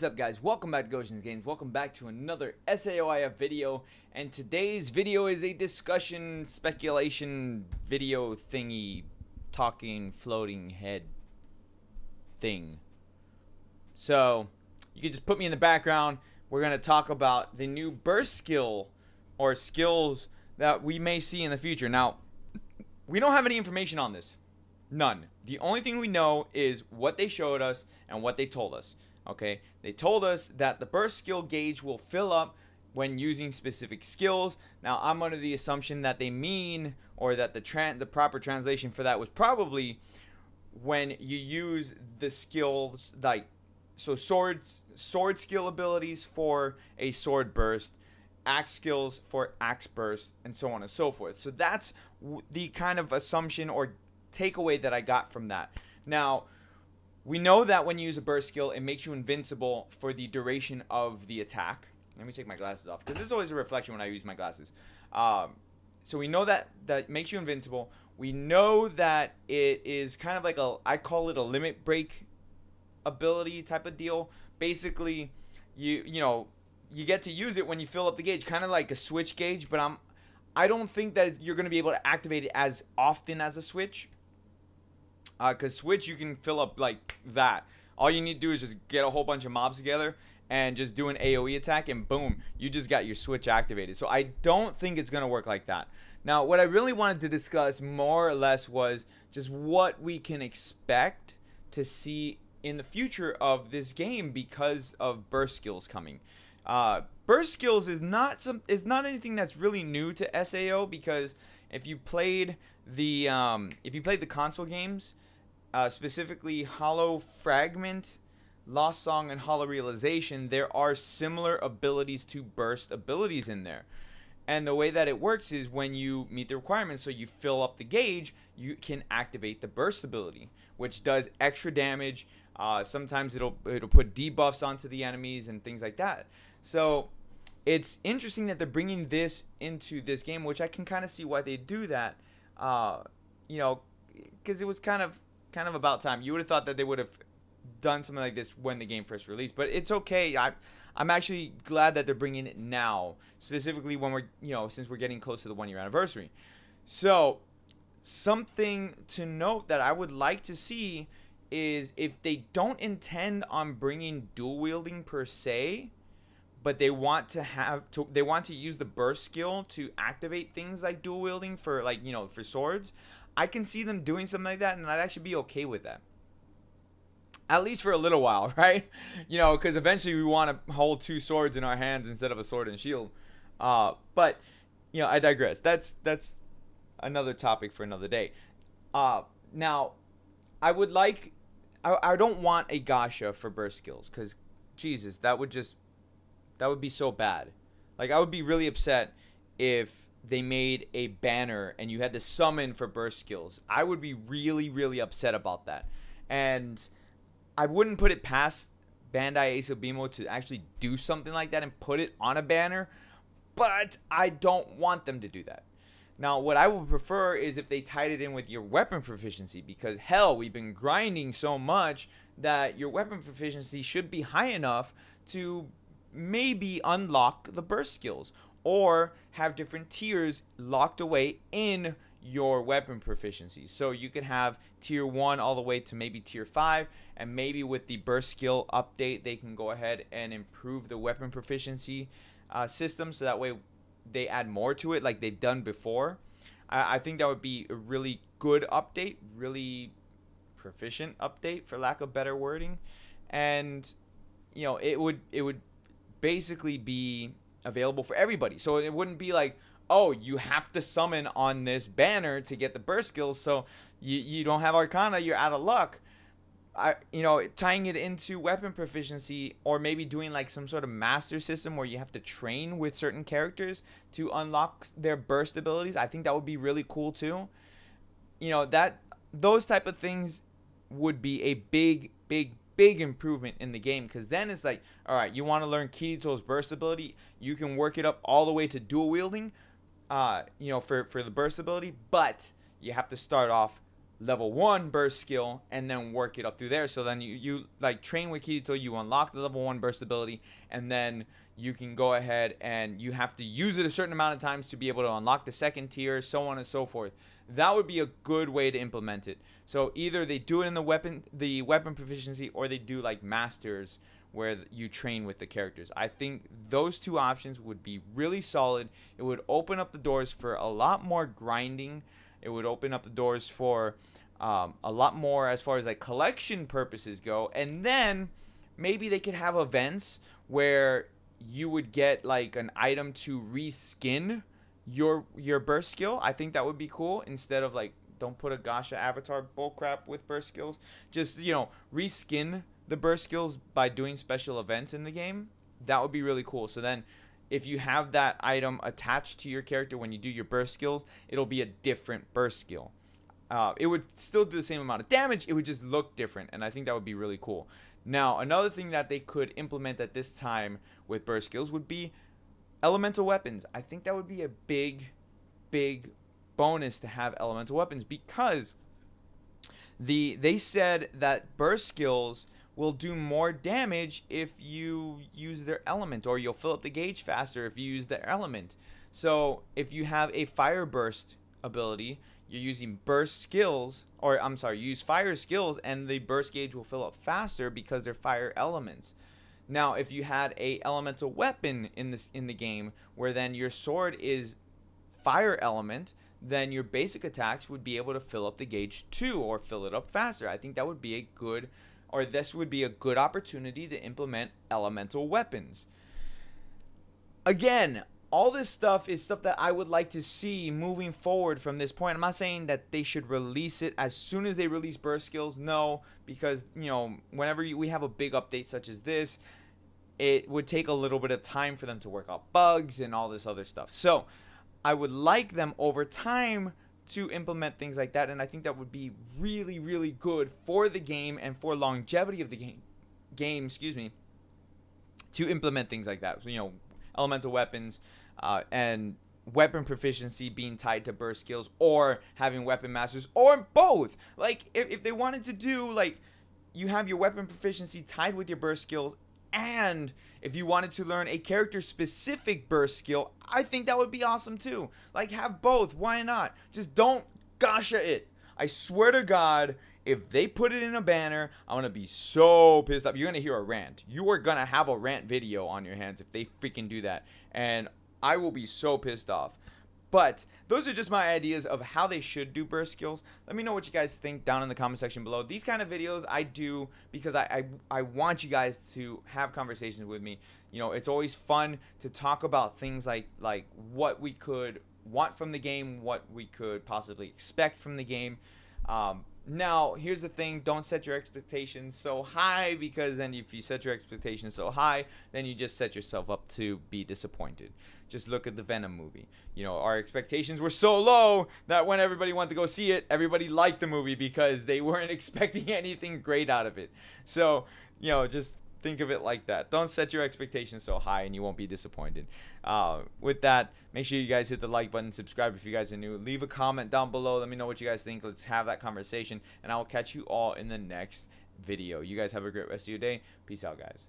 What's up, guys? Welcome back to Gotians Games. Welcome back to another SAOIF video. And today's video is a discussion, speculation, video thingy, talking, floating head thing. So, you can just put me in the background. We're going to talk about the new burst skill, or skills that we may see in the future. Now, we don't have any information on this. None. The only thing we know is what they showed us and what they told us. Okay, they told us that the burst skill gauge will fill up when using specific skills. Now, I'm under the assumption that they mean, or that the proper translation for that was probably when you use the skills, like, so sword skill abilities for a sword burst, axe skills for axe burst, and so on and so forth. So that's the kind of assumption or takeaway that I got from that. Now, we know that when you use a burst skill, it makes you invincible for the duration of the attack. Let me take my glasses off, because there's always a reflection when I use my glasses. So we know that makes you invincible. We know that it is kind of like I call it a limit break ability type of deal. Basically, you get to use it when you fill up the gauge, kind of like a switch gauge. But I don't think that you're going to be able to activate it as often as a switch. Because switch, you can fill up like that. All you need to do is just get a whole bunch of mobs together and just do an AoE attack, and boom, you just got your switch activated. So I don't think it's going to work like that. Now, what I really wanted to discuss more or less was just what we can expect to see in the future of this game because of burst skills coming. Burst skills is not anything that's really new to SAO, because if you played the console games, specifically Hollow Fragment, Lost Song, and Hollow Realization, there are similar abilities to burst abilities in there. And the way that it works is when you meet the requirements, so you fill up the gauge, you can activate the burst ability, which does extra damage. Sometimes it'll put debuffs onto the enemies and things like that. So it's interesting that they're bringing this into this game, which I can kind of see why they do that. Because it was kind of about time. You would have thought that they would have done something like this when the game first released, but it's okay. I'm actually glad that they're bringing it now, specifically when we're, since we're getting close to the 1-year anniversary. So something to note that I would like to see is, if they don't intend on bringing dual wielding per se, but they want to use the burst skill to activate things like dual wielding for, like, for swords, I can see them doing something like that, and I'd actually be okay with that. At least for a little while, right? Because eventually we want to hold 2 swords in our hands instead of a sword and shield. But I digress. That's another topic for another day. Now, I don't want a gacha for burst skills, because Jesus, that would be so bad. Like, I would be really upset if they made a banner and you had to summon for burst skills. I would be really, really upset about that. And I wouldn't put it past Bandai Asobimo to actually do something like that and put it on a banner, but I don't want them to do that. Now, what I would prefer is if they tied it in with your weapon proficiency, because hell, we've been grinding so much that your weapon proficiency should be high enough to maybe unlock the burst skills, or have different tiers locked away in your weapon proficiency. So you could have tier 1 all the way to maybe tier 5, and maybe with the burst skill update they can go ahead and improve the weapon proficiency system, so that way they add more to it like they've done before. I think that would be a really good update, really proficient update, for lack of better wording. And it would basically be available for everybody, so it wouldn't be like, oh, you have to summon on this banner to get the burst skills, so you don't have Arcana, you're out of luck. Tying it into weapon proficiency, or maybe doing like some sort of master system where you have to train with certain characters to unlock their burst abilities, I think that would be really cool too. Those type of things would be a big improvement in the game, because then it's like, all right, you want to learn Kirito's burst ability, you can work it up all the way to dual wielding, for the burst ability, but you have to start off level 1 burst skill and then work it up through there. So then you like train with Kirito, you unlock the level 1 burst ability, and then you can go ahead and you have to use it a certain amount of times to be able to unlock the second tier, so on and so forth. That would be a good way to implement it. So either they do it in the weapon proficiency, or they do like masters where you train with the characters. I think those two options would be really solid. It would open up the doors for a lot more grinding. It would open up the doors for a lot more as far as like collection purposes go. And then maybe they could have events where you would get like an item to reskin your burst skill. I think that would be cool. Instead of like, don't put a Gacha avatar bullcrap with burst skills. Just, you know, reskin the burst skills by doing special events in the game. That would be really cool. So then if you have that item attached to your character when you do your burst skills, it'll be a different burst skill. It would still do the same amount of damage. It would just look different, and I think that would be really cool. Now, another thing that they could implement at this time with burst skills would be elemental weapons. I think that would be a big bonus to have elemental weapons, because they said that burst skills will do more damage if you use their element, or you'll fill up the gauge faster if you use their element. So if you have a fire burst ability, you're using burst skills, or I'm sorry, you use fire skills, and the burst gauge will fill up faster because they're fire elements. Now, if you had a elemental weapon in the game, where then your sword is fire element, then your basic attacks would be able to fill up the gauge too, or fill it up faster. I think that would be a good, or this would be a good opportunity to implement elemental weapons. Again, all this stuff is stuff that I would like to see moving forward from this point. I'm not saying that they should release it as soon as they release burst skills. No, because, you know, whenever we have a big update such as this, it would take a little bit of time for them to work out bugs and all this other stuff. So I would like them over time to implement things like that, and I think that would be really good for the game and for longevity of the game, excuse me, to implement things like that. So, you know, elemental weapons and weapon proficiency being tied to burst skills, or having weapon masters, or both. Like if they wanted to do, like, you have your weapon proficiency tied with your burst skills, and if you wanted to learn a character specific burst skill, I think that would be awesome too. Like, have both. Why not? Just don't Gacha it. I swear to God, if they put it in a banner, I'm gonna be so pissed off. You're gonna hear a rant. You are gonna have a rant video on your hands if they freaking do that, and I will be so pissed off. But those are just my ideas of how they should do burst skills. Let me know what you guys think down in the comment section below. These kind of videos I do because I want you guys to have conversations with me. You know, it's always fun to talk about things like what we could want from the game, what we could possibly expect from the game. Now, here's the thing. Don't set your expectations so high, because then if you set your expectations so high, then you just set yourself up to be disappointed. Just look at the Venom movie. You know, our expectations were so low that when everybody went to go see it, everybody liked the movie because they weren't expecting anything great out of it. So, you know, just think of it like that. Don't set your expectations so high and you won't be disappointed. With that, make sure you guys hit the like button, subscribe if you guys are new, leave a comment down below, let me know what you guys think. Let's have that conversation, and I will catch you all in the next video. You guys have a great rest of your day. Peace out, guys.